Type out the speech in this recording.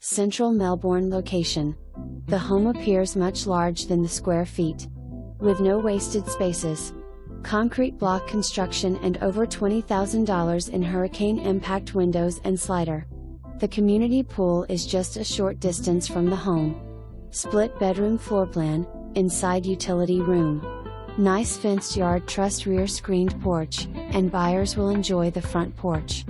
Central Melbourne location. The home appears much larger than the square feet. With no wasted spaces. Concrete block construction and over $20,000 in hurricane impact windows and slider. The community pool is just a short distance from the home. Split bedroom floor plan, inside utility room. Nice fenced yard, truss rear screened porch, and buyers will enjoy the front porch.